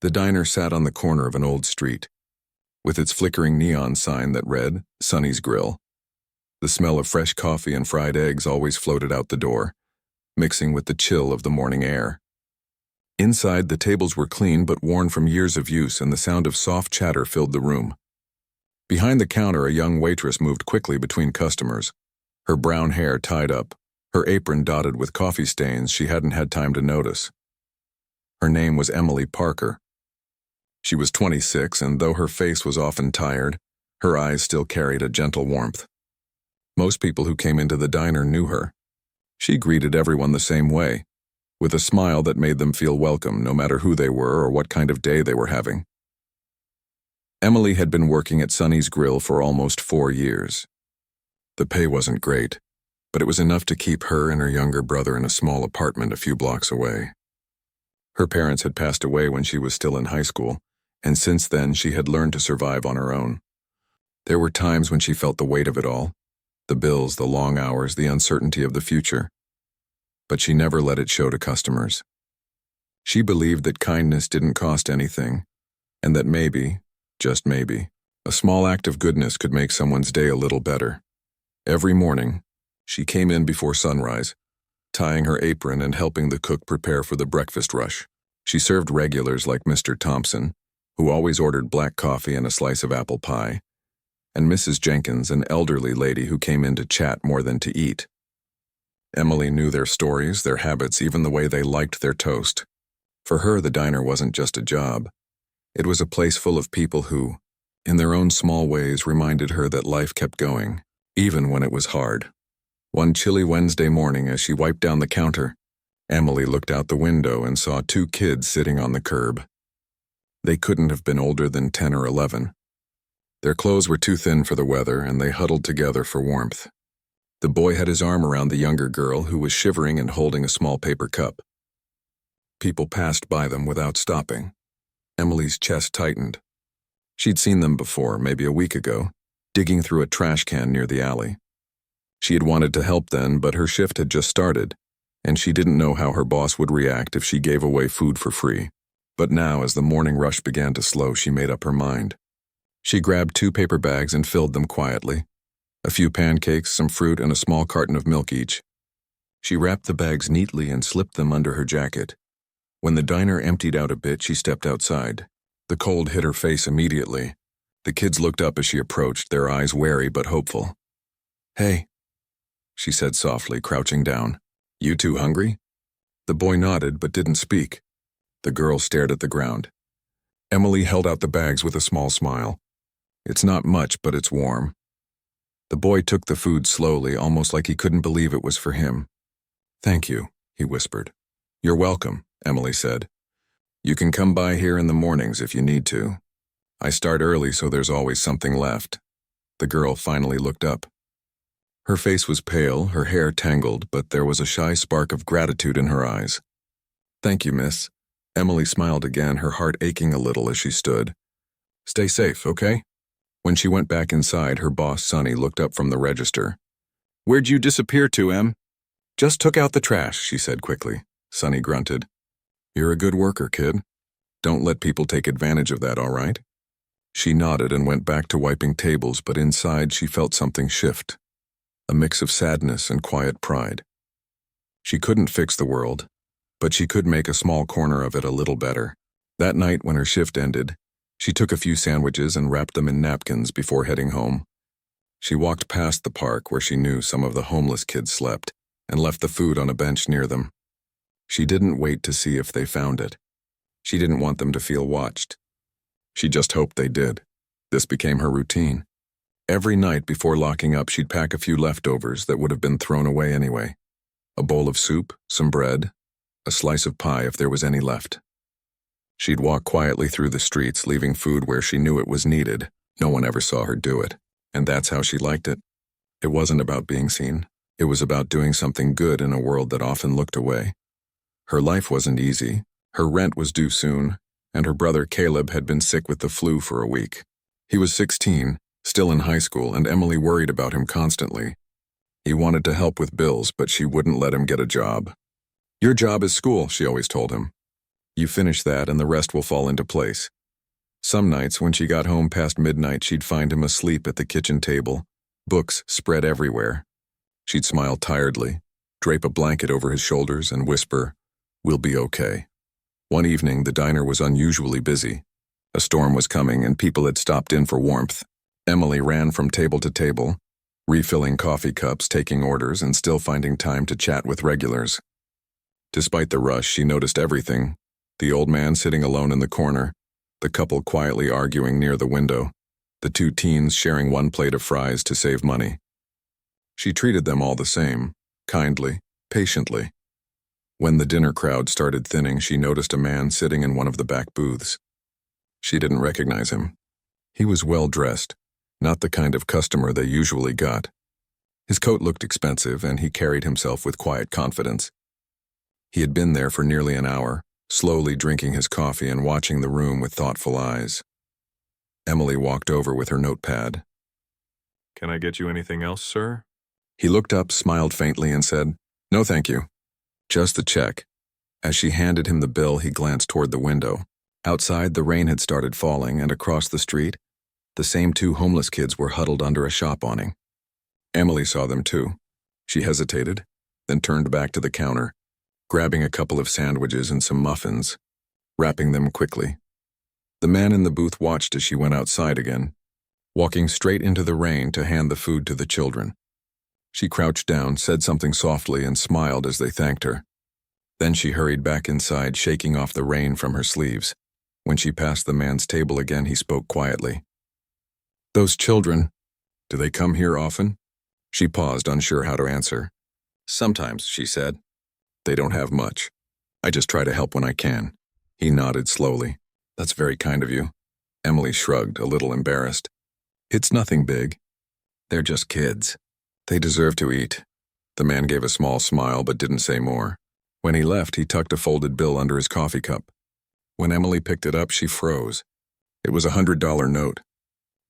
The diner sat on the corner of an old street, with its flickering neon sign that read, Sonny's Grill. The smell of fresh coffee and fried eggs always floated out the door, mixing with the chill of the morning air. Inside, the tables were clean but worn from years of use, and the sound of soft chatter filled the room. Behind the counter, a young waitress moved quickly between customers, her brown hair tied up, her apron dotted with coffee stains she hadn't had time to notice. Her name was Emily Parker. She was 26, and though her face was often tired, her eyes still carried a gentle warmth. Most people who came into the diner knew her. She greeted everyone the same way, with a smile that made them feel welcome no matter who they were or what kind of day they were having. Emily had been working at Sonny's Grill for almost 4 years. The pay wasn't great, but it was enough to keep her and her younger brother in a small apartment a few blocks away. Her parents had passed away when she was still in high school, and since then she had learned to survive on her own. There were times when she felt the weight of it all, the bills, the long hours, the uncertainty of the future. But she never let it show to customers. She believed that kindness didn't cost anything, and that maybe, just maybe, a small act of goodness could make someone's day a little better. Every morning, she came in before sunrise, tying her apron and helping the cook prepare for the breakfast rush. She served regulars like Mr. Thompson, who always ordered black coffee and a slice of apple pie, and Mrs. Jenkins, an elderly lady who came in to chat more than to eat. Emily knew their stories, their habits, even the way they liked their toast. For her, the diner wasn't just a job. It was a place full of people who, in their own small ways, reminded her that life kept going, even when it was hard. One chilly Wednesday morning, as she wiped down the counter, Emily looked out the window and saw 2 kids sitting on the curb. They couldn't have been older than 10 or 11. Their clothes were too thin for the weather, and they huddled together for warmth. The boy had his arm around the younger girl, who was shivering and holding a small paper cup. People passed by them without stopping. Emily's chest tightened. She'd seen them before, maybe a week ago, digging through a trash can near the alley. She had wanted to help then, but her shift had just started, and she didn't know how her boss would react if she gave away food for free. But now, as the morning rush began to slow, she made up her mind. She grabbed 2 paper bags and filled them quietly. A few pancakes, some fruit, and a small carton of milk each. She wrapped the bags neatly and slipped them under her jacket. When the diner emptied out a bit, she stepped outside. The cold hit her face immediately. The kids looked up as she approached, their eyes wary but hopeful. "Hey," she said softly, crouching down. "You 2 hungry?" The boy nodded but didn't speak. The girl stared at the ground. Emily held out the bags with a small smile. "It's not much, but it's warm." The boy took the food slowly, almost like he couldn't believe it was for him. "Thank you," he whispered. "You're welcome," Emily said. "You can come by here in the mornings if you need to. I start early, so there's always something left." The girl finally looked up. Her face was pale, her hair tangled, but there was a shy spark of gratitude in her eyes. "Thank you, miss." Emily smiled again, her heart aching a little as she stood. "Stay safe, okay?" When she went back inside, her boss, Sonny, looked up from the register. "Where'd you disappear to, Em?" "Just took out the trash," she said quickly. Sonny grunted. "You're a good worker, kid. Don't let people take advantage of that, all right?" She nodded and went back to wiping tables, but inside she felt something shift. A mix of sadness and quiet pride. She couldn't fix the world, but she could make a small corner of it a little better. That night, when her shift ended, she took a few sandwiches and wrapped them in napkins before heading home. She walked past the park where she knew some of the homeless kids slept and left the food on a bench near them. She didn't wait to see if they found it. She didn't want them to feel watched. She just hoped they did. This became her routine. Every night before locking up, she'd pack a few leftovers that would have been thrown away anyway. A bowl of soup, some bread, a slice of pie if there was any left. She'd walk quietly through the streets, leaving food where she knew it was needed. No one ever saw her do it, and that's how she liked it. It wasn't about being seen. It was about doing something good in a world that often looked away. Her life wasn't easy. Her rent was due soon, and her brother Caleb had been sick with the flu for a week. He was 16, still in high school, and Emily worried about him constantly. He wanted to help with bills, but she wouldn't let him get a job. "Your job is school," she always told him. You finish that and the rest will fall into place. Some nights, when she got home past midnight, she'd find him asleep at the kitchen table, books spread everywhere. She'd smile tiredly, drape a blanket over his shoulders, and whisper, "We'll be okay." One evening, the diner was unusually busy. A storm was coming and people had stopped in for warmth. Emily ran from table to table, refilling coffee cups, taking orders, and still finding time to chat with regulars. Despite the rush, she noticed everything: the old man sitting alone in the corner, the couple quietly arguing near the window, the two teens sharing one plate of fries to save money. She treated them all the same, kindly, patiently. When the dinner crowd started thinning, she noticed a man sitting in one of the back booths. She didn't recognize him. He was well-dressed, not the kind of customer they usually got. His coat looked expensive, and he carried himself with quiet confidence. He had been there for nearly an hour, slowly drinking his coffee and watching the room with thoughtful eyes. Emily walked over with her notepad. "Can I get you anything else, sir?" He looked up, smiled faintly, and said, "No, thank you. Just the check." As she handed him the bill, he glanced toward the window. Outside, the rain had started falling, and across the street, the same two homeless kids were huddled under a shop awning. Emily saw them too. She hesitated, then turned back to the counter, grabbing a couple of sandwiches and some muffins, wrapping them quickly. The man in the booth watched as she went outside again, walking straight into the rain to hand the food to the children. She crouched down, said something softly, and smiled as they thanked her. Then she hurried back inside, shaking off the rain from her sleeves. When she passed the man's table again, he spoke quietly. "Those children, do they come here often?" She paused, unsure how to answer. "Sometimes," she said. "They don't have much. I just try to help when I can." He nodded slowly. "That's very kind of you." Emily shrugged, a little embarrassed. "It's nothing big. They're just kids. They deserve to eat." The man gave a small smile but didn't say more. When he left, he tucked a folded bill under his coffee cup. When Emily picked it up, she froze. It was a $100 note.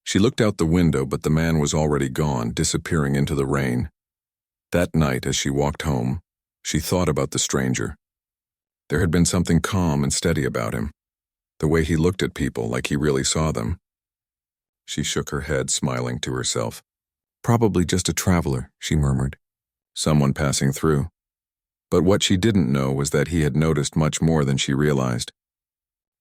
She looked out the window, but the man was already gone, disappearing into the rain. That night, as she walked home, she thought about the stranger. There had been something calm and steady about him, the way he looked at people like he really saw them. She shook her head, smiling to herself. "Probably just a traveler," she murmured. "Someone passing through." But what she didn't know was that he had noticed much more than she realized.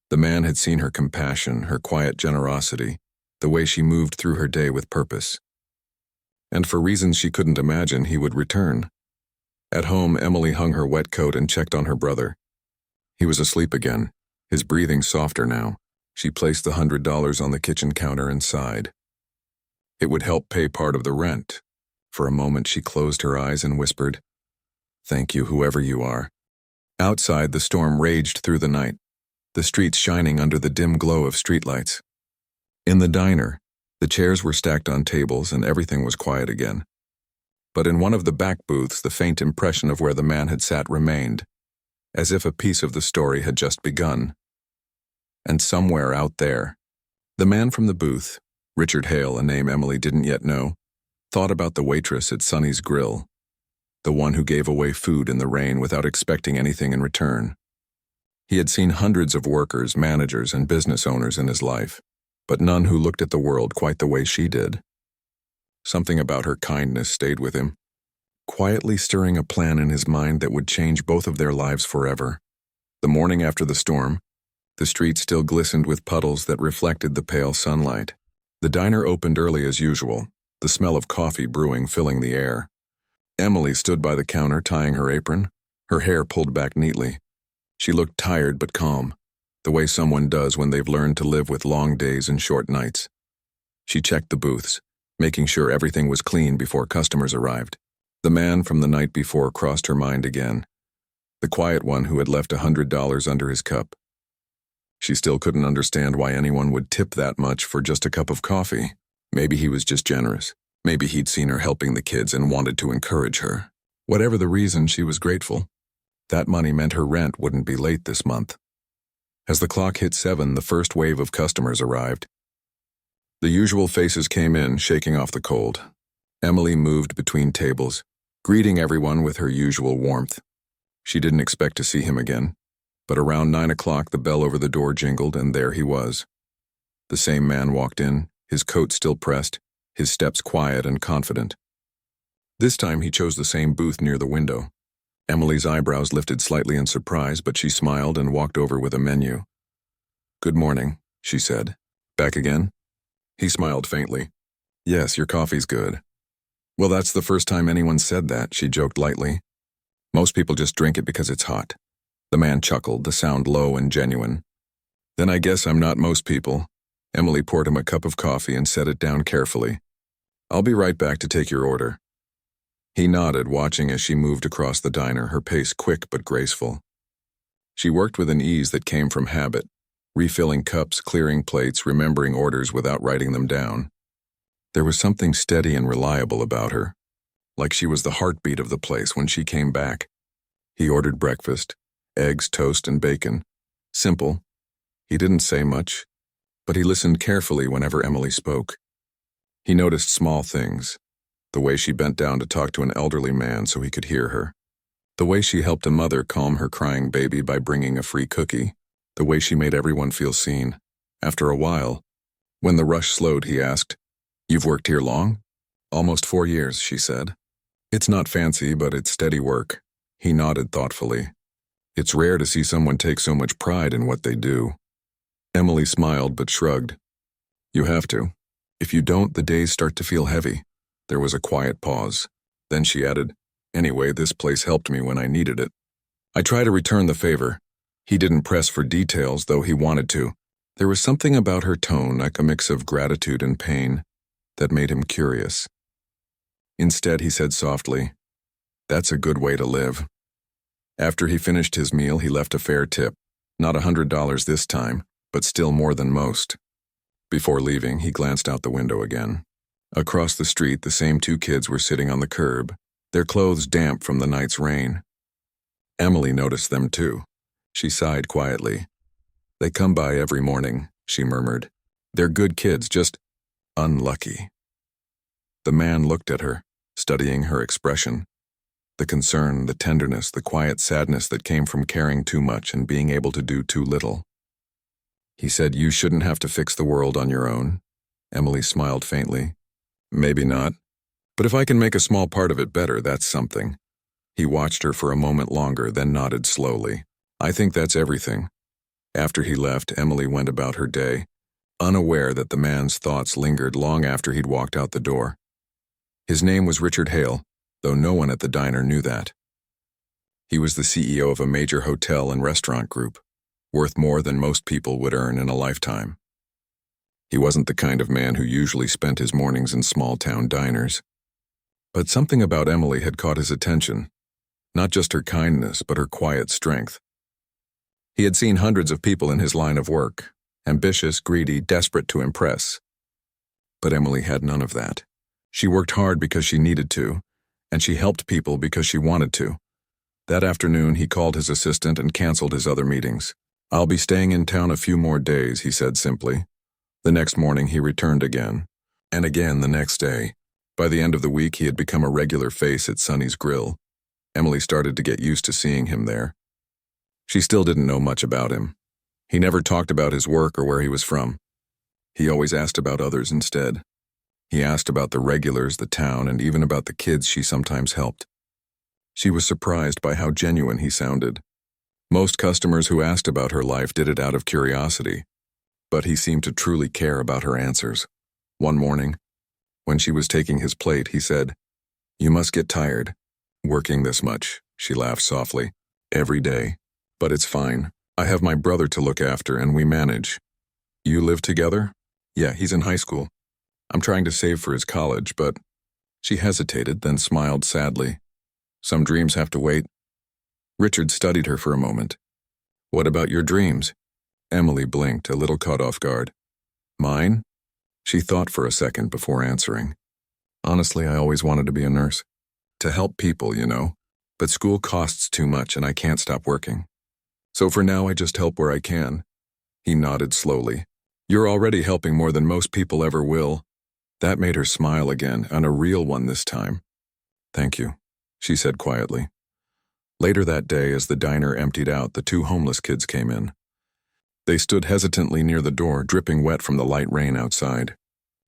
The man had seen her compassion, her quiet generosity, the way she moved through her day with purpose. And for reasons she couldn't imagine, he would return. At home, Emily hung her wet coat and checked on her brother. He was asleep again, his breathing softer now. She placed the $100 on the kitchen counter and sighed. It would help pay part of the rent. For a moment, she closed her eyes and whispered, "Thank you, whoever you are." Outside, the storm raged through the night, the streets shining under the dim glow of streetlights. In the diner, the chairs were stacked on tables and everything was quiet again. But in one of the back booths, the faint impression of where the man had sat remained, as if a piece of the story had just begun. And somewhere out there, the man from the booth, Richard Hale, a name Emily didn't yet know, thought about the waitress at Sonny's Grill, the one who gave away food in the rain without expecting anything in return. He had seen hundreds of workers, managers, and business owners in his life, but none who looked at the world quite the way she did. Something about her kindness stayed with him, quietly stirring a plan in his mind that would change both of their lives forever. The morning after the storm, the street still glistened with puddles that reflected the pale sunlight. The diner opened early as usual, the smell of coffee brewing filling the air. Emily stood by the counter tying her apron, her hair pulled back neatly. She looked tired but calm, the way someone does when they've learned to live with long days and short nights. She checked the booths, making sure everything was clean before customers arrived. The man from the night before crossed her mind again, the quiet one who had left $100 under his cup. She still couldn't understand why anyone would tip that much for just a cup of coffee. Maybe he was just generous. Maybe he'd seen her helping the kids and wanted to encourage her. Whatever the reason, she was grateful. That money meant her rent wouldn't be late this month. As the clock hit 7, the first wave of customers arrived. The usual faces came in, shaking off the cold. Emily moved between tables, greeting everyone with her usual warmth. She didn't expect to see him again, But around 9 o'clock, the bell over the door jingled, and there he was. The same man walked in, his coat still pressed, his steps quiet and confident. This time he chose the same booth near the window. Emily's eyebrows lifted slightly in surprise, but she smiled and walked over with a menu. "Good morning," she said. "Back again?" He smiled faintly. "Yes, your coffee's good." "Well, that's the first time anyone said that," she joked lightly. "Most people just drink it because it's hot." The man chuckled, the sound low and genuine. "Then I guess I'm not most people." Emily poured him a cup of coffee and set it down carefully. "I'll be right back to take your order." He nodded, watching as she moved across the diner, her pace quick but graceful. She worked with an ease that came from habit, refilling cups, clearing plates, remembering orders without writing them down. There was something steady and reliable about her, like she was the heartbeat of the place when she came back. He ordered breakfast, eggs, toast, and bacon. Simple. He didn't say much, but he listened carefully whenever Emily spoke. He noticed small things. The way she bent down to talk to an elderly man so he could hear her. The way she helped a mother calm her crying baby by bringing a free cookie. The way she made everyone feel seen. After a while, when the rush slowed, he asked, "You've worked here long?" "Almost 4 years," she said. "It's not fancy, but it's steady work." He nodded thoughtfully. "It's rare to see someone take so much pride in what they do." Emily smiled but shrugged. "You have to. If you don't, the days start to feel heavy." There was a quiet pause. Then she added, "Anyway, this place helped me when I needed it." "I try to return the favor." He didn't press for details, though he wanted to. There was something about her tone, like a mix of gratitude and pain, that made him curious. Instead, he said softly, "That's a good way to live." After he finished his meal, he left a fair tip. Not $100 this time, but still more than most. Before leaving, he glanced out the window again. Across the street, the same 2 kids were sitting on the curb, their clothes damp from the night's rain. Emily noticed them too. She sighed quietly. "They come by every morning," she murmured. "They're good kids, just unlucky." The man looked at her, studying her expression. The concern, the tenderness, the quiet sadness that came from caring too much and being able to do too little. He said, "You shouldn't have to fix the world on your own." Emily smiled faintly. "Maybe not. But if I can make a small part of it better, that's something." He watched her for a moment longer, then nodded slowly. "I think that's everything." After he left, Emily went about her day, unaware that the man's thoughts lingered long after he'd walked out the door. His name was Richard Hale, though no one at the diner knew that. He was the CEO of a major hotel and restaurant group, worth more than most people would earn in a lifetime. He wasn't the kind of man who usually spent his mornings in small-town diners. But something about Emily had caught his attention, not just her kindness, but her quiet strength. He had seen hundreds of people in his line of work, ambitious, greedy, desperate to impress. But Emily had none of that. She worked hard because she needed to, and she helped people because she wanted to. That afternoon, he called his assistant and canceled his other meetings. "I'll be staying in town a few more days," he said simply. The next morning, he returned again, and again the next day. By the end of the week, he had become a regular face at Sonny's Grill. Emily started to get used to seeing him there. She still didn't know much about him. He never talked about his work or where he was from. He always asked about others instead. He asked about the regulars, the town, and even about the kids she sometimes helped. She was surprised by how genuine he sounded. Most customers who asked about her life did it out of curiosity, but he seemed to truly care about her answers. One morning, when she was taking his plate, he said, "You must get tired. Working this much," she laughed softly. "Every day. But it's fine. I have my brother to look after and we manage." "You live together?" "Yeah, he's in high school. I'm trying to save for his college, but..." She hesitated, then smiled sadly. "Some dreams have to wait." Richard studied her for a moment. "What about your dreams?" Emily blinked, a little caught off guard. "Mine?" She thought for a second before answering. "Honestly, I always wanted to be a nurse. To help people, you know. But school costs too much and I can't stop working. So for now, I just help where I can." He nodded slowly. "You're already helping more than most people ever will." That made her smile again, and a real one this time. "Thank you," she said quietly. Later that day, as the diner emptied out, the two homeless kids came in. They stood hesitantly near the door, dripping wet from the light rain outside.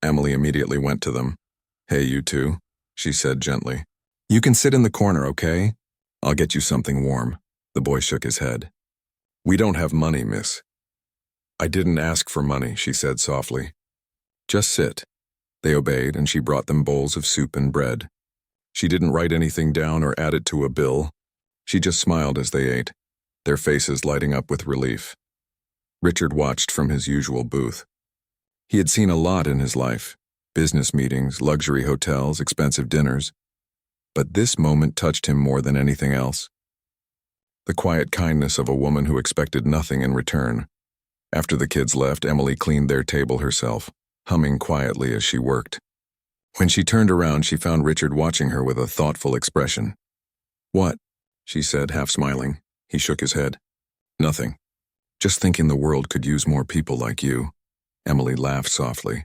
Emily immediately went to them. "Hey, you two," she said gently. "You can sit in the corner, okay? I'll get you something warm." The boy shook his head. "We don't have money, miss." "I didn't ask for money," she said softly. "Just sit." They obeyed, and she brought them bowls of soup and bread. She didn't write anything down or add it to a bill. She just smiled as they ate, their faces lighting up with relief. Richard watched from his usual booth. He had seen a lot in his life: business meetings, luxury hotels, expensive dinners. But this moment touched him more than anything else. The quiet kindness of a woman who expected nothing in return. After the kids left, Emily cleaned their table herself, humming quietly as she worked. When she turned around, she found Richard watching her with a thoughtful expression. "What?" she said, half smiling. He shook his head. "Nothing. Just thinking the world could use more people like you." Emily laughed softly.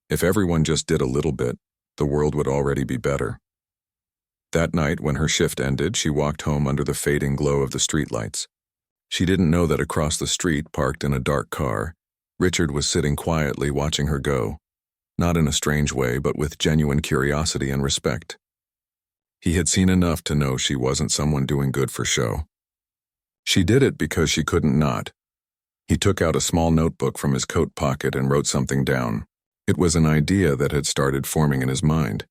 "If everyone just did a little bit, the world would already be better." That night, when her shift ended, she walked home under the fading glow of the streetlights. She didn't know that across the street, parked in a dark car, Richard was sitting quietly watching her go, not in a strange way, but with genuine curiosity and respect. He had seen enough to know she wasn't someone doing good for show. She did it because she couldn't not. He took out a small notebook from his coat pocket and wrote something down. It was an idea that had started forming in his mind.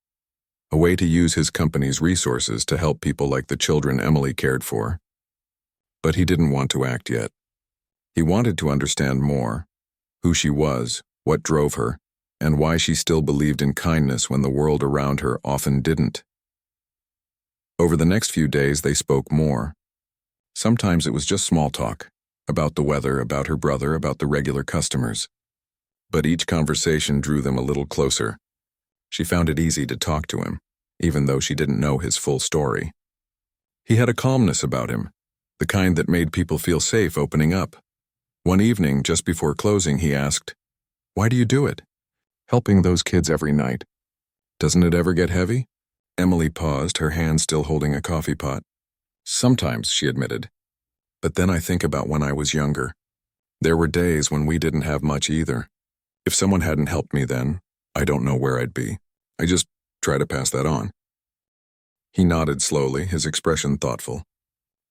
A way to use his company's resources to help people like the children Emily cared for. But he didn't want to act yet. He wanted to understand more: who she was, what drove her, and why she still believed in kindness when the world around her often didn't. Over the next few days, they spoke more. Sometimes it was just small talk, about the weather, about her brother, about the regular customers. But each conversation drew them a little closer. She found it easy to talk to him, even though she didn't know his full story. He had a calmness about him, the kind that made people feel safe opening up. One evening, just before closing, he asked, "Why do you do it? Helping those kids every night. Doesn't it ever get heavy?" Emily paused, her hand still holding a coffee pot. "Sometimes," she admitted. "But then I think about when I was younger. There were days when we didn't have much either. If someone hadn't helped me then, I don't know where I'd be. I just try to pass that on." He nodded slowly, his expression thoughtful.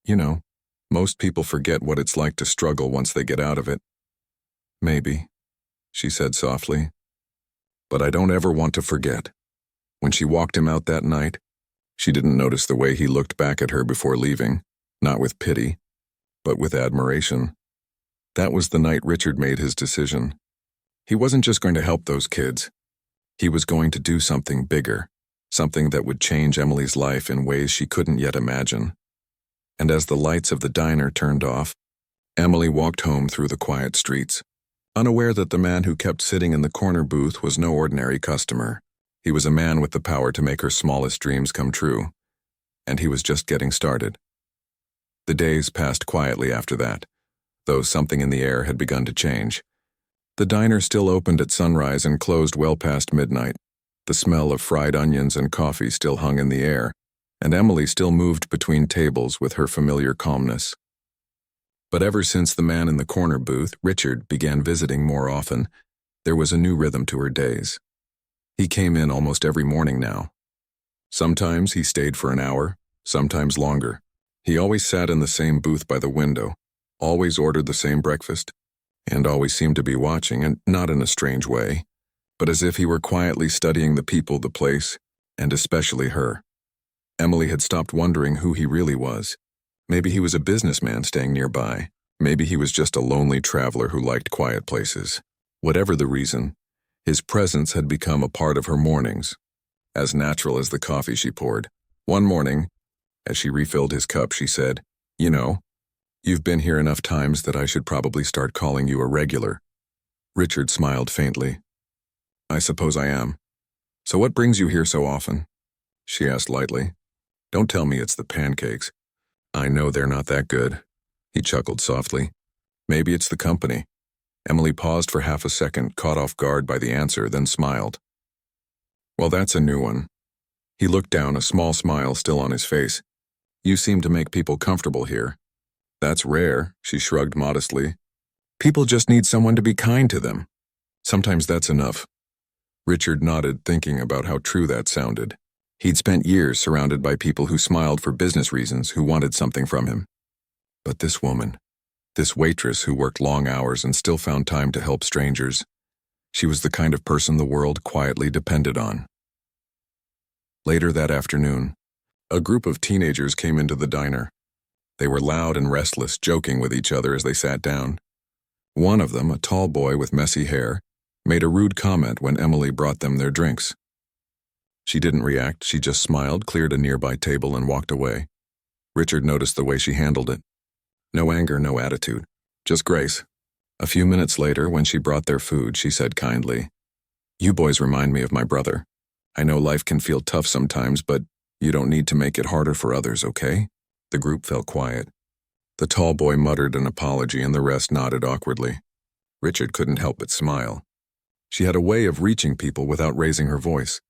"You know, most people forget what it's like to struggle once they get out of it." "Maybe," she said softly. "But I don't ever want to forget." When she walked him out that night, she didn't notice the way he looked back at her before leaving, not with pity, but with admiration. That was the night Richard made his decision. He wasn't just going to help those kids. He was going to do something bigger, something that would change Emily's life in ways she couldn't yet imagine. And as the lights of the diner turned off, Emily walked home through the quiet streets, unaware that the man who kept sitting in the corner booth was no ordinary customer. He was a man with the power to make her smallest dreams come true, and he was just getting started. The days passed quietly after that, though something in the air had begun to change. The diner still opened at sunrise and closed well past midnight. The smell of fried onions and coffee still hung in the air, and Emily still moved between tables with her familiar calmness. But ever since the man in the corner booth, Richard, began visiting more often, there was a new rhythm to her days. He came in almost every morning now. Sometimes he stayed for an hour, sometimes longer. He always sat in the same booth by the window, always ordered the same breakfast, and always seemed to be watching, and not in a strange way, but as if he were quietly studying the people, the place, and especially her. Emily had stopped wondering who he really was. Maybe he was a businessman staying nearby. Maybe he was just a lonely traveler who liked quiet places. Whatever the reason, his presence had become a part of her mornings, as natural as the coffee she poured. One morning, as she refilled his cup, she said, "You know, you've been here enough times that I should probably start calling you a regular." Richard smiled faintly. "I suppose I am. So what brings you here so often?" she asked lightly. "Don't tell me it's the pancakes. I know they're not that good." He chuckled softly. "Maybe it's the company." Emily paused for half a second, caught off guard by the answer, then smiled. "Well, that's a new one." He looked down, a small smile still on his face. You seem to make people comfortable here. That's rare, she shrugged modestly. People just need someone to be kind to them. Sometimes that's enough. Richard nodded, thinking about how true that sounded. He'd spent years surrounded by people who smiled for business reasons, who wanted something from him. But this woman, this waitress who worked long hours and still found time to help strangers, she was the kind of person the world quietly depended on. Later that afternoon, a group of teenagers came into the diner. They were loud and restless, joking with each other as they sat down. One of them, a tall boy with messy hair, made a rude comment when Emily brought them their drinks. She didn't react, she just smiled, cleared a nearby table, and walked away. Richard noticed the way she handled it. No anger, no attitude, just grace. A few minutes later, when she brought their food, she said kindly, "You boys remind me of my brother. I know life can feel tough sometimes, but you don't need to make it harder for others, okay?" The group fell quiet. The tall boy muttered an apology and the rest nodded awkwardly. Richard couldn't help but smile. She had a way of reaching people without raising her voice.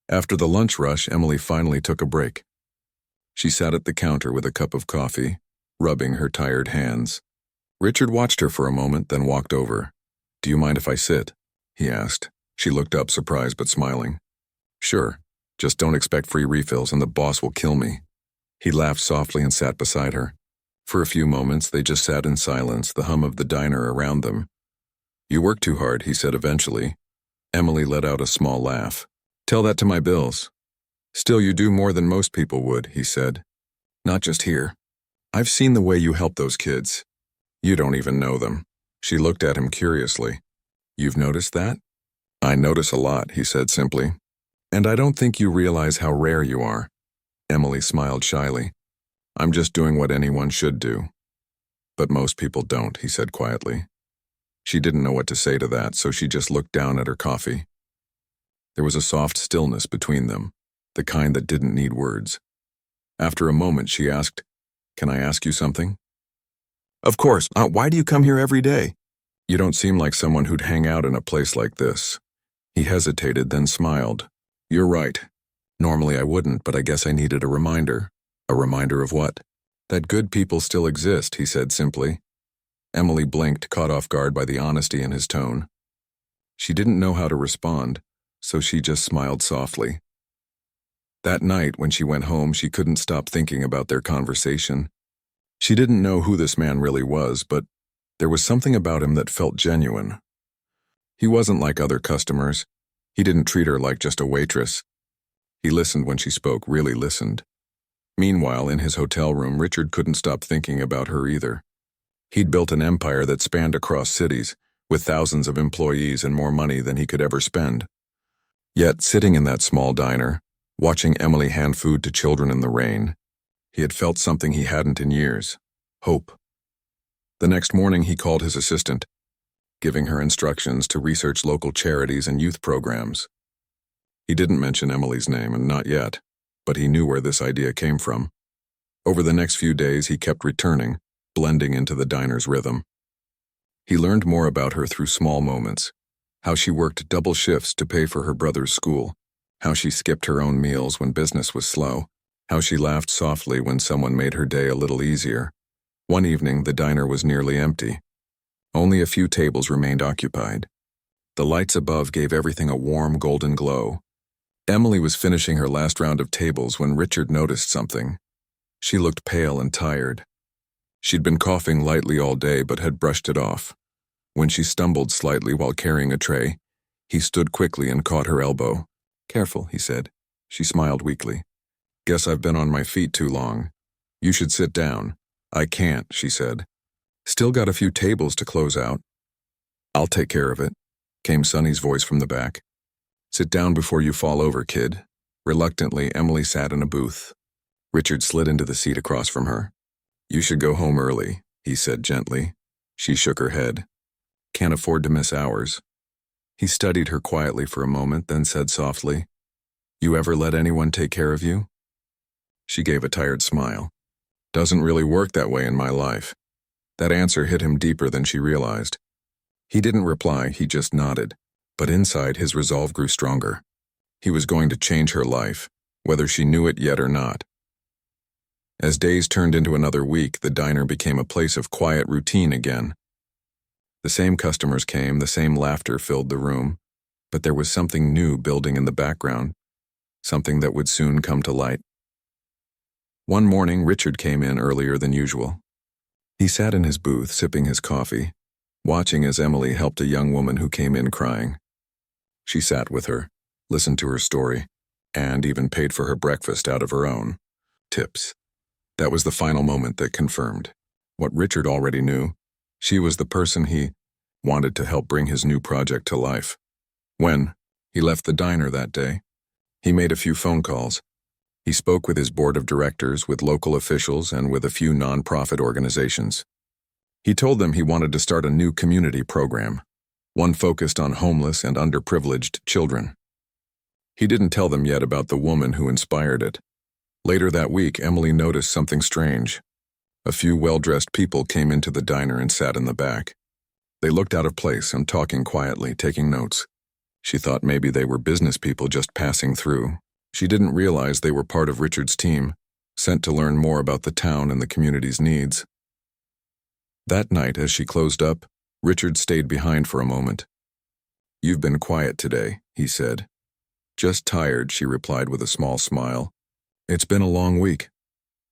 After the lunch rush, Emily finally took a break. She sat at the counter with a cup of coffee, rubbing her tired hands. Richard watched her for a moment, then walked over. "Do you mind if I sit?" he asked. She looked up, surprised but smiling. "Sure, just don't expect free refills and the boss will kill me." He laughed softly and sat beside her. For a few moments, they just sat in silence, the hum of the diner around them. "You work too hard," he said eventually. Emily let out a small laugh. "Tell that to my bills." "Still, you do more than most people would," he said. "Not just here. I've seen the way you help those kids. You don't even know them." She looked at him curiously. "You've noticed that?" "I notice a lot," he said simply. "And I don't think you realize how rare you are." Emily smiled shyly. "I'm just doing what anyone should do." "But most people don't," he said quietly. She didn't know what to say to that, so she just looked down at her coffee. There was a soft stillness between them, the kind that didn't need words. After a moment, she asked, "Can I ask you something?" "Of course. Why do you come here every day?" "You don't seem like someone who'd hang out in a place like this." He hesitated, then smiled. "You're right. Normally I wouldn't, but I guess I needed a reminder." "A reminder of what?" "That good people still exist," he said simply. Emily blinked, caught off guard by the honesty in his tone. She didn't know how to respond, so she just smiled softly. That night, when she went home, she couldn't stop thinking about their conversation. She didn't know who this man really was, but there was something about him that felt genuine. He wasn't like other customers. He didn't treat her like just a waitress. He listened when she spoke, really listened. Meanwhile, in his hotel room, Richard couldn't stop thinking about her either. He'd built an empire that spanned across cities, with thousands of employees and more money than he could ever spend. Yet, sitting in that small diner, watching Emily hand food to children in the rain, he had felt something he hadn't in years: hope. The next morning, he called his assistant, giving her instructions to research local charities and youth programs. He didn't mention Emily's name, and not yet, but he knew where this idea came from. Over the next few days, he kept returning, blending into the diner's rhythm. He learned more about her through small moments: how she worked double shifts to pay for her brother's school, how she skipped her own meals when business was slow, how she laughed softly when someone made her day a little easier. One evening, the diner was nearly empty. Only a few tables remained occupied. The lights above gave everything a warm, golden glow. Emily was finishing her last round of tables when Richard noticed something. She looked pale and tired. She'd been coughing lightly all day but had brushed it off. When she stumbled slightly while carrying a tray, he stood quickly and caught her elbow. "Careful," he said. She smiled weakly. "Guess I've been on my feet too long. You should sit down." "I can't," she said. "Still got a few tables to close out." "I'll take care of it," came Sonny's voice from the back. "Sit down before you fall over, kid." Reluctantly, Emily sat in a booth. Richard slid into the seat across from her. "You should go home early," he said gently. She shook her head. "Can't afford to miss hours." He studied her quietly for a moment, then said softly, "You ever let anyone take care of you?" She gave a tired smile. "Doesn't really work that way in my life." That answer hit him deeper than she realized. He didn't reply, he just nodded, but inside his resolve grew stronger. He was going to change her life, whether she knew it yet or not. As days turned into another week, the diner became a place of quiet routine again. The same customers came, the same laughter filled the room, but there was something new building in the background, something that would soon come to light. One morning, Richard came in earlier than usual. He sat in his booth, sipping his coffee, watching as Emily helped a young woman who came in crying. She sat with her, listened to her story, and even paid for her breakfast out of her own tips. That was the final moment that confirmed what Richard already knew. She was the person he wanted to help bring his new project to life. When he left the diner that day, he made a few phone calls. He spoke with his board of directors, with local officials, and with a few non-profit organizations. He told them he wanted to start a new community program, one focused on homeless and underprivileged children. He didn't tell them yet about the woman who inspired it. Later that week, Emily noticed something strange. A few well-dressed people came into the diner and sat in the back. They looked out of place and talking quietly, taking notes. She thought maybe they were business people just passing through. She didn't realize they were part of Richard's team, sent to learn more about the town and the community's needs. That night, as she closed up, Richard stayed behind for a moment. "You've been quiet today," he said. "Just tired," she replied with a small smile. "It's been a long week.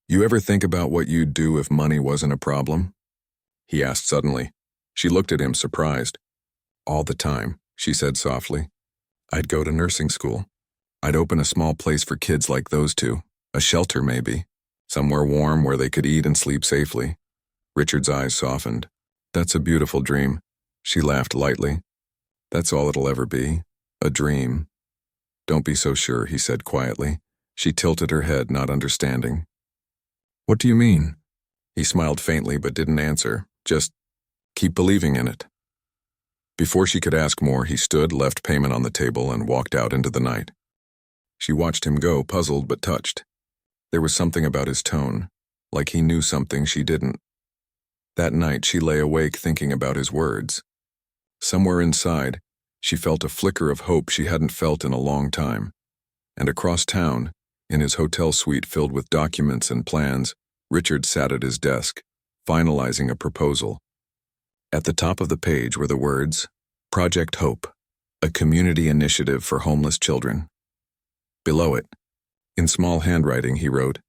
You ever think about what you'd do if money wasn't a problem?" he asked suddenly. She looked at him, surprised. "All the time," she said softly. "I'd go to nursing school. I'd open a small place for kids like those two, a shelter maybe, somewhere warm where they could eat and sleep safely." Richard's eyes softened. "That's a beautiful dream." She laughed lightly. "That's all it'll ever be, a dream." "Don't be so sure," he said quietly. She tilted her head, not understanding. "What do you mean?" He smiled faintly but didn't answer. "Just keep believing in it." Before she could ask more, he stood, left payment on the table, and walked out into the night. She watched him go, puzzled but touched. There was something about his tone, like he knew something she didn't. That night, she lay awake thinking about his words. Somewhere inside, she felt a flicker of hope she hadn't felt in a long time. And across town, in his hotel suite filled with documents and plans, Richard sat at his desk, finalizing a proposal. At the top of the page were the words, "Project Hope, a community initiative for homeless children." Below it, in small handwriting, he wrote,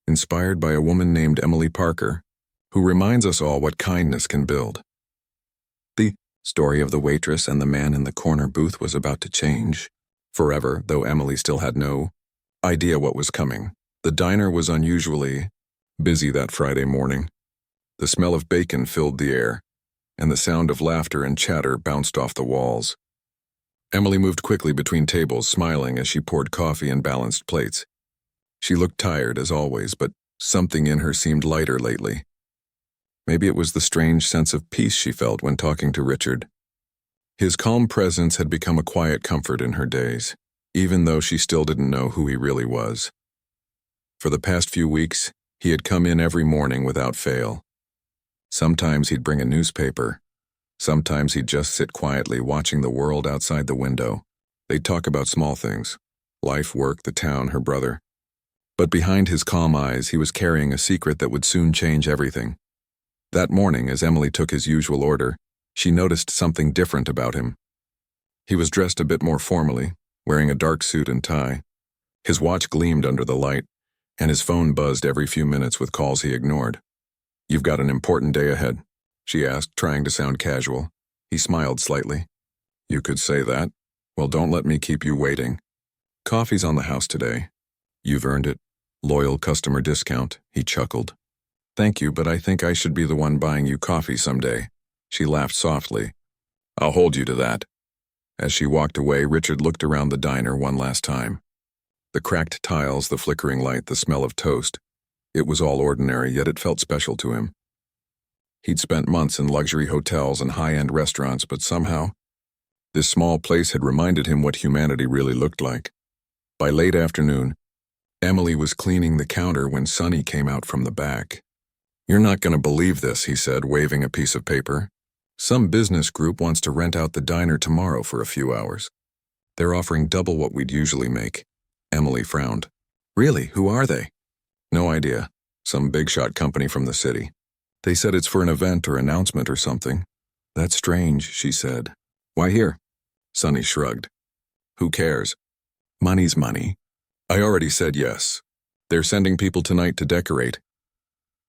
"Inspired by a woman named Emily Parker, who reminds us all what kindness can build." The story of the waitress and the man in the corner booth was about to change forever, though Emily still had no idea what was coming. The diner was unusually busy that Friday morning. The smell of bacon filled the air, and the sound of laughter and chatter bounced off the walls. Emily moved quickly between tables, smiling as she poured coffee and balanced plates. She looked tired, as always, but something in her seemed lighter lately. Maybe it was the strange sense of peace she felt when talking to Richard. His calm presence had become a quiet comfort in her days, even though she still didn't know who he really was. For the past few weeks, he had come in every morning without fail. Sometimes he'd bring a newspaper. Sometimes he'd just sit quietly watching the world outside the window. They'd talk about small things, life, work, the town, her brother. But behind his calm eyes, he was carrying a secret that would soon change everything. That morning, as Emily took his usual order, she noticed something different about him. He was dressed a bit more formally, wearing a dark suit and tie. His watch gleamed under the light, and his phone buzzed every few minutes with calls he ignored. "You've got an important day ahead?" she asked, trying to sound casual. He smiled slightly. "You could say that. Well, don't let me keep you waiting. Coffee's on the house today. You've earned it. Loyal customer discount," he chuckled. "Thank you, but I think I should be the one buying you coffee someday." She laughed softly. "I'll hold you to that." As she walked away, Richard looked around the diner one last time. The cracked tiles, the flickering light, the smell of toast. It was all ordinary, yet it felt special to him. He'd spent months in luxury hotels and high-end restaurants, but somehow, this small place had reminded him what humanity really looked like. By late afternoon, Emily was cleaning the counter when Sonny came out from the back. "You're not going to believe this," he said, waving a piece of paper. "Some business group wants to rent out the diner tomorrow for a few hours. They're offering double what we'd usually make." Emily frowned. "Really? Who are they?" "No idea. some big-shot company from the city. They said it's for an event or announcement or something. That's strange, she said. Why here? Sonny shrugged. Who cares? Money's money. I already said yes. They're sending people tonight to decorate.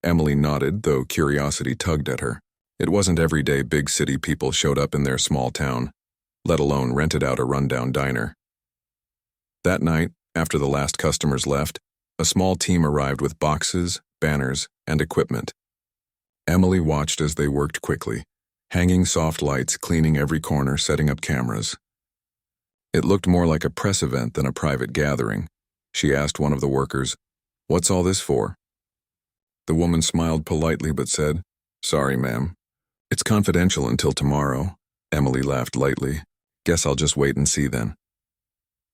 Emily nodded, though curiosity tugged at her. It wasn't every day big city people showed up in their small town, let alone rented out a rundown diner. That night, after the last customers left, a small team arrived with boxes, banners, and equipment. Emily watched as they worked quickly, hanging soft lights, cleaning every corner, setting up cameras. It looked more like a press event than a private gathering. She asked one of the workers, "What's all this for?" The woman smiled politely but said, "Sorry, ma'am. It's confidential until tomorrow." Emily laughed lightly. "Guess I'll just wait and see then."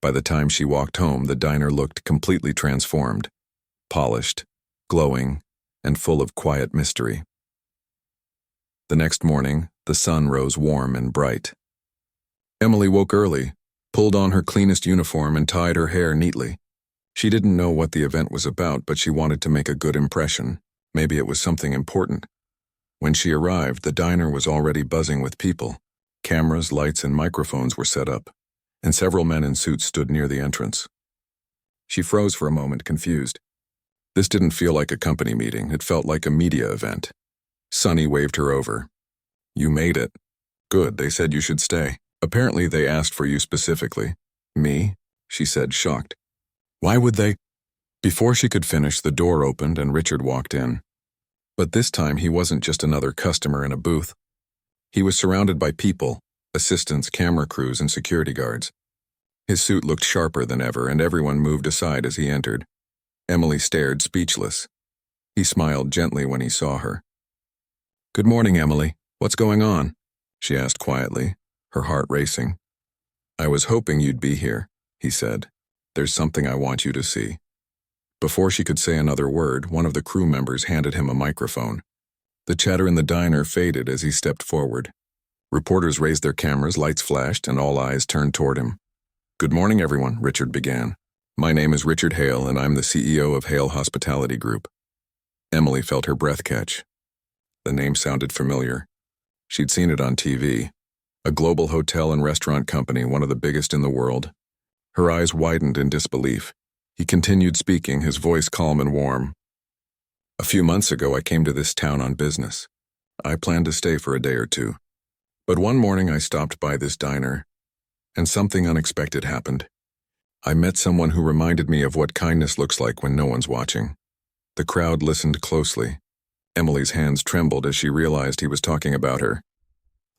By the time she walked home, the diner looked completely transformed, polished, glowing, and full of quiet mystery. The next morning, the sun rose warm and bright. Emily woke early, pulled on her cleanest uniform, and tied her hair neatly. She didn't know what the event was about, but she wanted to make a good impression. Maybe it was something important. When she arrived, the diner was already buzzing with people. Cameras, lights, and microphones were set up, and several men in suits stood near the entrance. She froze for a moment, confused. This didn't feel like a company meeting. It felt like a media event. Sonny waved her over. "You made it. Good, they said you should stay. Apparently they asked for you specifically." "Me?" she said, shocked. "Why would they?" Before she could finish, the door opened and Richard walked in. But this time he wasn't just another customer in a booth. He was surrounded by people, assistants, camera crews, and security guards. His suit looked sharper than ever, and everyone moved aside as he entered. Emily stared, speechless. He smiled gently when he saw her. "Good morning, Emily. What's going on?" she asked quietly, her heart racing. "I was hoping you'd be here," he said. "There's something I want you to see." Before she could say another word, one of the crew members handed him a microphone. The chatter in the diner faded as he stepped forward. Reporters raised their cameras, lights flashed, and all eyes turned toward him. "Good morning, everyone," Richard began. "My name is Richard Hale, and I'm the CEO of Hale Hospitality Group." Emily felt her breath catch. The name sounded familiar. She'd seen it on TV. A global hotel and restaurant company, one of the biggest in the world. Her eyes widened in disbelief. He continued speaking, his voice calm and warm. "A few months ago, I came to this town on business. I planned to stay for a day or two. But one morning I stopped by this diner, and something unexpected happened. I met someone who reminded me of what kindness looks like when no one's watching." The crowd listened closely. Emily's hands trembled as she realized he was talking about her.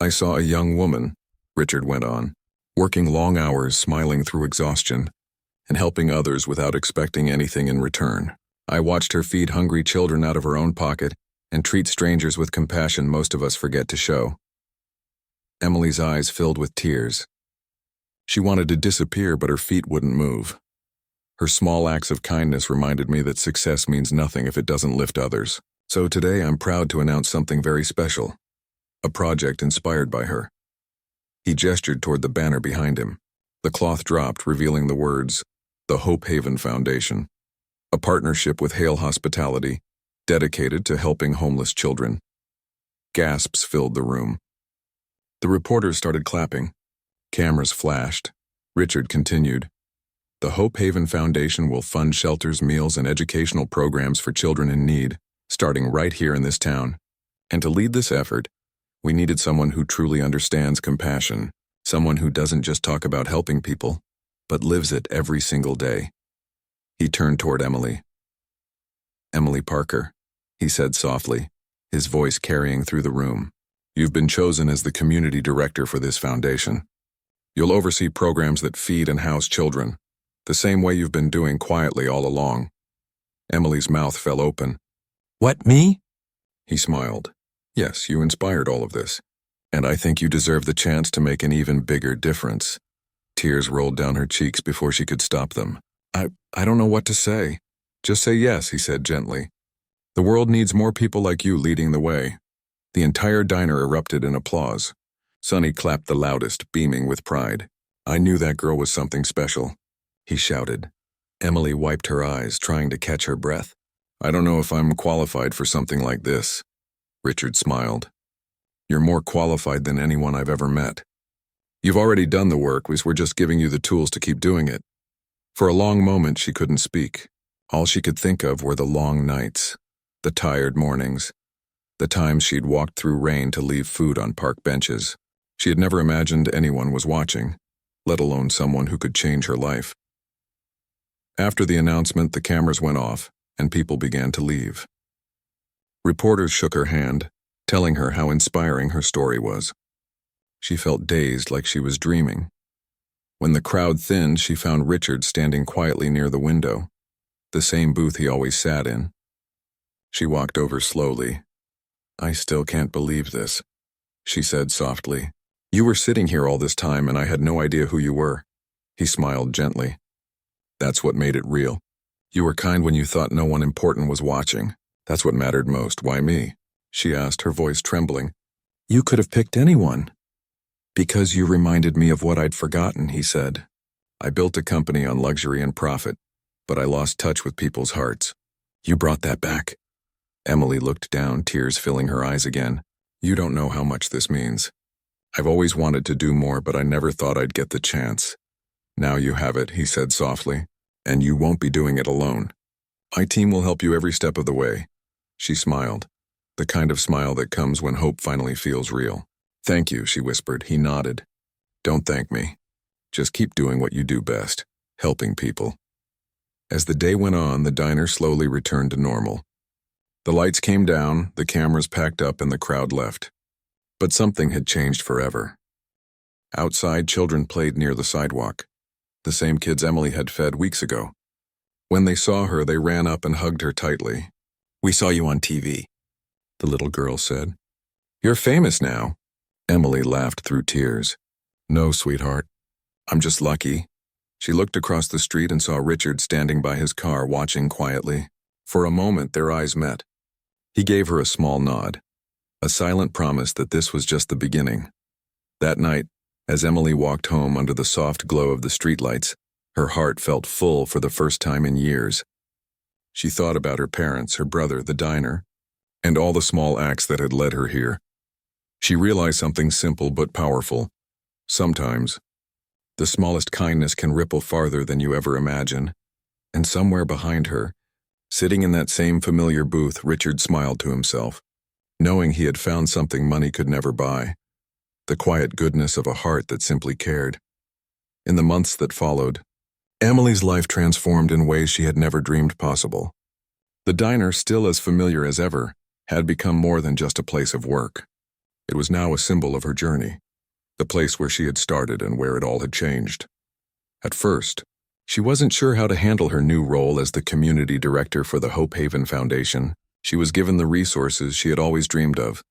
"I saw a young woman," Richard went on, "working long hours, smiling through exhaustion, and helping others without expecting anything in return. I watched her feed hungry children out of her own pocket and treat strangers with compassion most of us forget to show." Emily's eyes filled with tears. She wanted to disappear, but her feet wouldn't move. Her small acts of kindness reminded me that success means nothing if it doesn't lift others. So today I'm proud to announce something very special. A project inspired by her. He gestured toward the banner behind him. The cloth dropped, revealing the words, "The Hope Haven Foundation." A partnership with Hale Hospitality, dedicated to helping homeless children. Gasps filled the room. The reporters started clapping. Cameras flashed. Richard continued. "The Hope Haven Foundation will fund shelters, meals, and educational programs for children in need, starting right here in this town. And to lead this effort, we needed someone who truly understands compassion, someone who doesn't just talk about helping people, but lives it every single day." He turned toward Emily. "Emily Parker," he said softly, his voice carrying through the room. "You've been chosen as the community director for this foundation. You'll oversee programs that feed and house children, the same way you've been doing quietly all along." Emily's mouth fell open. "What, me?" He smiled. "Yes, you inspired all of this, and I think you deserve the chance to make an even bigger difference." Tears rolled down her cheeks before she could stop them. I don't know what to say." "Just say yes," he said gently. "The world needs more people like you leading the way." The entire diner erupted in applause. Sonny clapped the loudest, beaming with pride. "I knew that girl was something special," he shouted. Emily wiped her eyes, trying to catch her breath. I don't know if I'm qualified for something like this. Richard smiled. You're more qualified than anyone I've ever met. You've already done the work, we're just giving you the tools to keep doing it. For a long moment, she couldn't speak. All she could think of were the long nights, the tired mornings, the times she'd walked through rain to leave food on park benches. She had never imagined anyone was watching, let alone someone who could change her life. After the announcement, the cameras went off, and people began to leave. Reporters shook her hand, telling her how inspiring her story was. She felt dazed, like she was dreaming. When the crowd thinned, she found Richard standing quietly near the window, the same booth he always sat in. She walked over slowly. I still can't believe this, she said softly. You were sitting here all this time and I had no idea who you were. He smiled gently. That's what made it real. You were kind when you thought no one important was watching. That's what mattered most. Why me? She asked, her voice trembling. You could have picked anyone. Because you reminded me of what I'd forgotten, he said. I built a company on luxury and profit, but I lost touch with people's hearts. You brought that back. Emily looked down, tears filling her eyes again. You don't know how much this means. I've always wanted to do more, but I never thought I'd get the chance. Now you have it, he said softly, and you won't be doing it alone. My team will help you every step of the way. She smiled, the kind of smile that comes when hope finally feels real. Thank you, she whispered. He nodded. Don't thank me. Just keep doing what you do best, helping people. As the day went on, the diner slowly returned to normal. The lights came down, the cameras packed up, and the crowd left. But something had changed forever. Outside, children played near the sidewalk, the same kids Emily had fed weeks ago. When they saw her, they ran up and hugged her tightly. We saw you on TV, the little girl said. You're famous now. Emily laughed through tears. No, sweetheart. I'm just lucky. She looked across the street and saw Richard standing by his car, watching quietly. For a moment, their eyes met. He gave her a small nod, a silent promise that this was just the beginning. That night, as Emily walked home under the soft glow of the streetlights, her heart felt full for the first time in years. She thought about her parents, her brother, the diner, and all the small acts that had led her here. She realized something simple but powerful. Sometimes, the smallest kindness can ripple farther than you ever imagine. And somewhere behind her, sitting in that same familiar booth, Richard smiled to himself, knowing he had found something money could never buy. The quiet goodness of a heart that simply cared. In the months that followed, Emily's life transformed in ways she had never dreamed possible. The diner, still as familiar as ever, had become more than just a place of work. It was now a symbol of her journey, the place where she had started and where it all had changed. At first, she wasn't sure how to handle her new role as the community director for the Hope Haven Foundation. She was given the resources she had always dreamed of.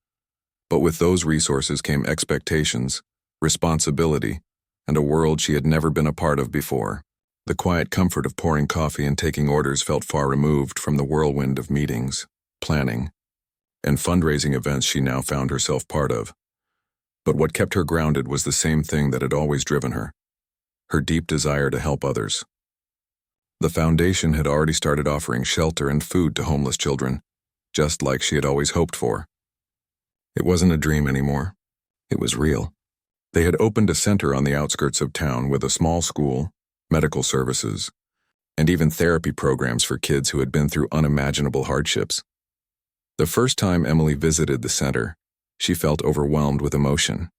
But with those resources came expectations, responsibility, and a world she had never been a part of before. The quiet comfort of pouring coffee and taking orders felt far removed from the whirlwind of meetings, planning, and fundraising events she now found herself part of. But what kept her grounded was the same thing that had always driven her deep desire to help others. The foundation had already started offering shelter and food to homeless children, just like she had always hoped for. It wasn't a dream anymore. It was real. They had opened a center on the outskirts of town with a small school, medical services, and even therapy programs for kids who had been through unimaginable hardships. The first time Emily visited the center, she felt overwhelmed with emotion.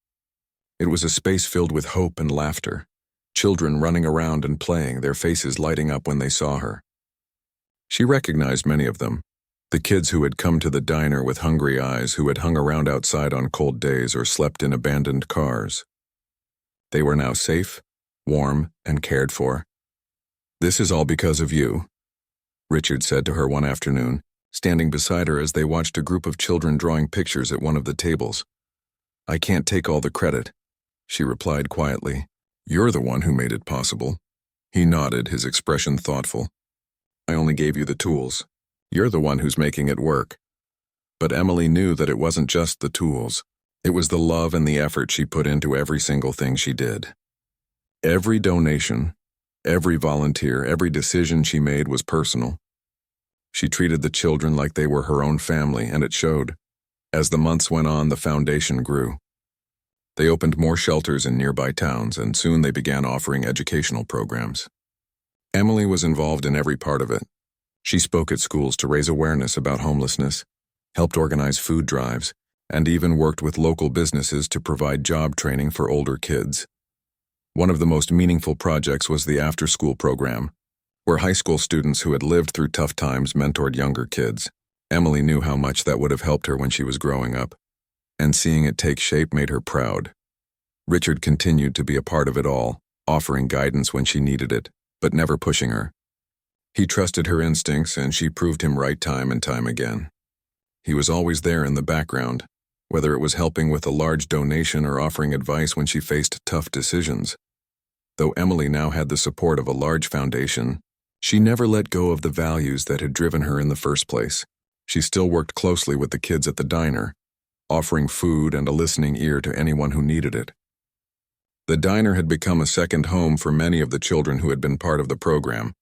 It was a space filled with hope and laughter, children running around and playing, their faces lighting up when they saw her. She recognized many of them, the kids who had come to the diner with hungry eyes, who had hung around outside on cold days or slept in abandoned cars. They were now safe, warm, and cared for. This is all because of you, Richard said to her one afternoon, standing beside her as they watched a group of children drawing pictures at one of the tables. I can't take all the credit, she replied quietly. You're the one who made it possible. He nodded, his expression thoughtful. I only gave you the tools. You're the one who's making it work. But Emily knew that it wasn't just the tools. It was the love and the effort she put into every single thing she did. Every donation, every volunteer, every decision she made was personal. She treated the children like they were her own family, and it showed. As the months went on, the foundation grew. They opened more shelters in nearby towns, and soon they began offering educational programs. Emily was involved in every part of it. She spoke at schools to raise awareness about homelessness, helped organize food drives, and even worked with local businesses to provide job training for older kids. One of the most meaningful projects was the after-school program, where high school students who had lived through tough times mentored younger kids. Emily knew how much that would have helped her when she was growing up, and seeing it take shape made her proud. Richard continued to be a part of it all, offering guidance when she needed it, but never pushing her. He trusted her instincts, and she proved him right time and time again. He was always there in the background, whether it was helping with a large donation or offering advice when she faced tough decisions. Though Emily now had the support of a large foundation, she never let go of the values that had driven her in the first place. She still worked closely with the kids at the diner, offering food and a listening ear to anyone who needed it. The diner had become a second home for many of the children who had been part of the program,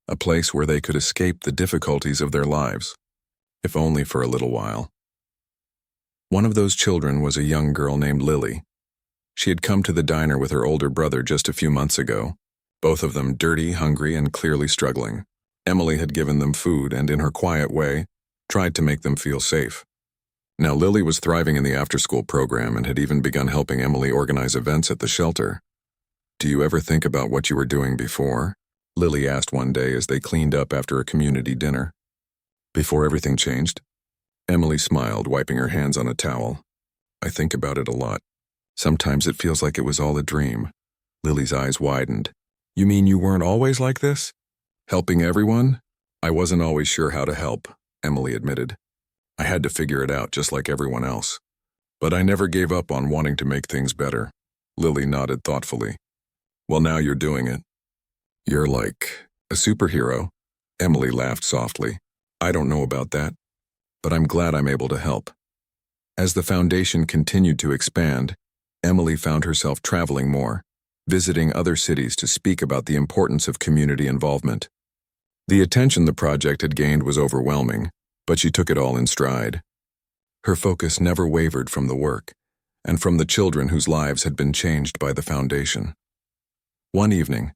a place where they could escape the difficulties of their lives, if only for a little while. One of those children was a young girl named Lily. She had come to the diner with her older brother just a few months ago, both of them dirty, hungry, and clearly struggling. Emily had given them food and, in her quiet way, tried to make them feel safe. Now Lily was thriving in the after-school program and had even begun helping Emily organize events at the shelter. "Do you ever think about what you were doing before?" Lily asked one day as they cleaned up after a community dinner. "Before everything changed?" Emily smiled, wiping her hands on a towel. "I think about it a lot. Sometimes it feels like it was all a dream." Lily's eyes widened. "You mean you weren't always like this? Helping everyone?" "I wasn't always sure how to help," Emily admitted. "I had to figure it out just like everyone else. But I never gave up on wanting to make things better." Lily nodded thoughtfully. "Well, now you're doing it." "You're like a superhero." Emily laughed softly. "I don't know about that, but I'm glad I'm able to help." As the foundation continued to expand, Emily found herself traveling more, visiting other cities to speak about the importance of community involvement. The attention the project had gained was overwhelming, but she took it all in stride. Her focus never wavered from the work, and from the children whose lives had been changed by the foundation. One evening,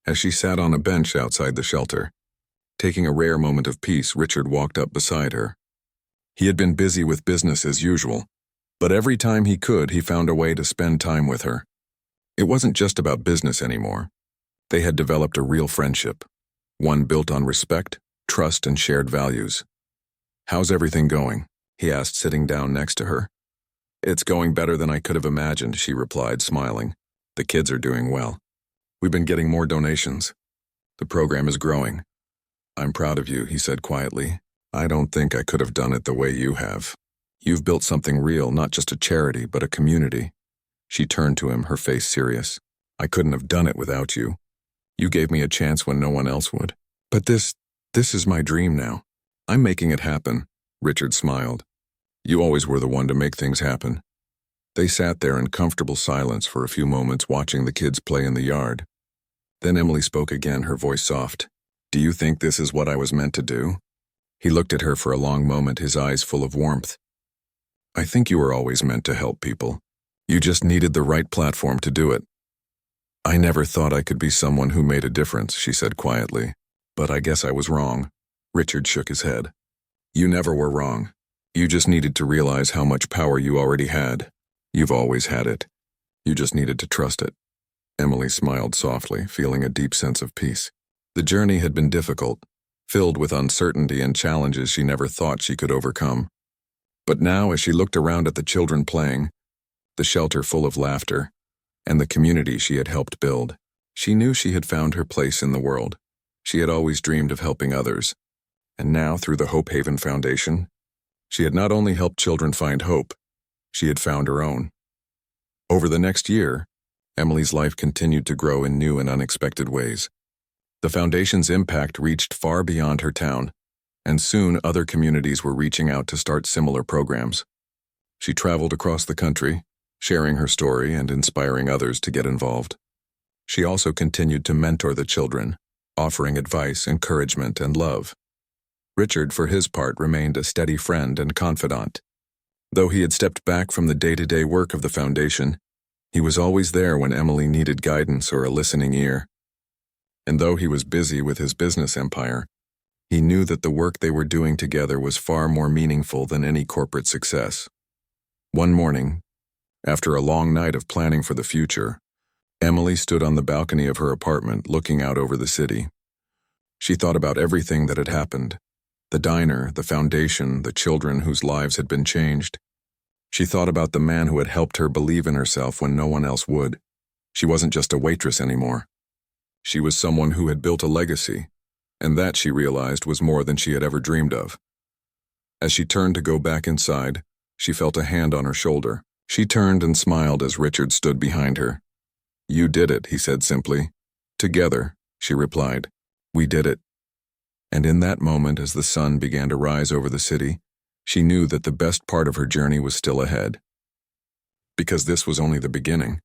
as she sat on a bench outside the shelter, taking a rare moment of peace, Richard walked up beside her. He had been busy with business as usual, but every time he could, he found a way to spend time with her. It wasn't just about business anymore. They had developed a real friendship, one built on respect, trust, and shared values. "How's everything going?" he asked, sitting down next to her. "It's going better than I could have imagined," she replied, smiling. "The kids are doing well. We've been getting more donations. The program is growing." "I'm proud of you," he said quietly. "I don't think I could have done it the way you have. You've built something real, not just a charity, but a community." She turned to him, her face serious. "I couldn't have done it without you. You gave me a chance when no one else would. But this is my dream now. I'm making it happen." Richard smiled. "You always were the one to make things happen." They sat there in comfortable silence for a few moments, watching the kids play in the yard. Then Emily spoke again, her voice soft. "Do you think this is what I was meant to do?" He looked at her for a long moment, his eyes full of warmth. "I think you were always meant to help people. You just needed the right platform to do it." "I never thought I could be someone who made a difference," she said quietly. "But I guess I was wrong." Richard shook his head. "You never were wrong. You just needed to realize how much power you already had. You've always had it. You just needed to trust it." Emily smiled softly, feeling a deep sense of peace. The journey had been difficult, filled with uncertainty and challenges she never thought she could overcome. But now, as she looked around at the children playing, the shelter full of laughter, and the community she had helped build, she knew she had found her place in the world. She had always dreamed of helping others, and now, through the Hope Haven Foundation, she had not only helped children find hope, she had found her own. Over the next year, Emily's life continued to grow in new and unexpected ways. The foundation's impact reached far beyond her town, and soon other communities were reaching out to start similar programs. She traveled across the country, sharing her story and inspiring others to get involved. She also continued to mentor the children, offering advice, encouragement, and love. Richard, for his part, remained a steady friend and confidant. Though he had stepped back from the day-to-day work of the foundation, he was always there when Emily needed guidance or a listening ear. And though he was busy with his business empire, he knew that the work they were doing together was far more meaningful than any corporate success. One morning, after a long night of planning for the future, Emily stood on the balcony of her apartment looking out over the city. She thought about everything that had happened: the diner, the foundation, the children whose lives had been changed. She thought about the man who had helped her believe in herself when no one else would. She wasn't just a waitress anymore. She was someone who had built a legacy, and that, she realized, was more than she had ever dreamed of. As she turned to go back inside, she felt a hand on her shoulder. She turned and smiled as Richard stood behind her. "You did it," he said simply. "Together," she replied. "We did it." And in that moment, as the sun began to rise over the city, she knew that the best part of her journey was still ahead. Because this was only the beginning.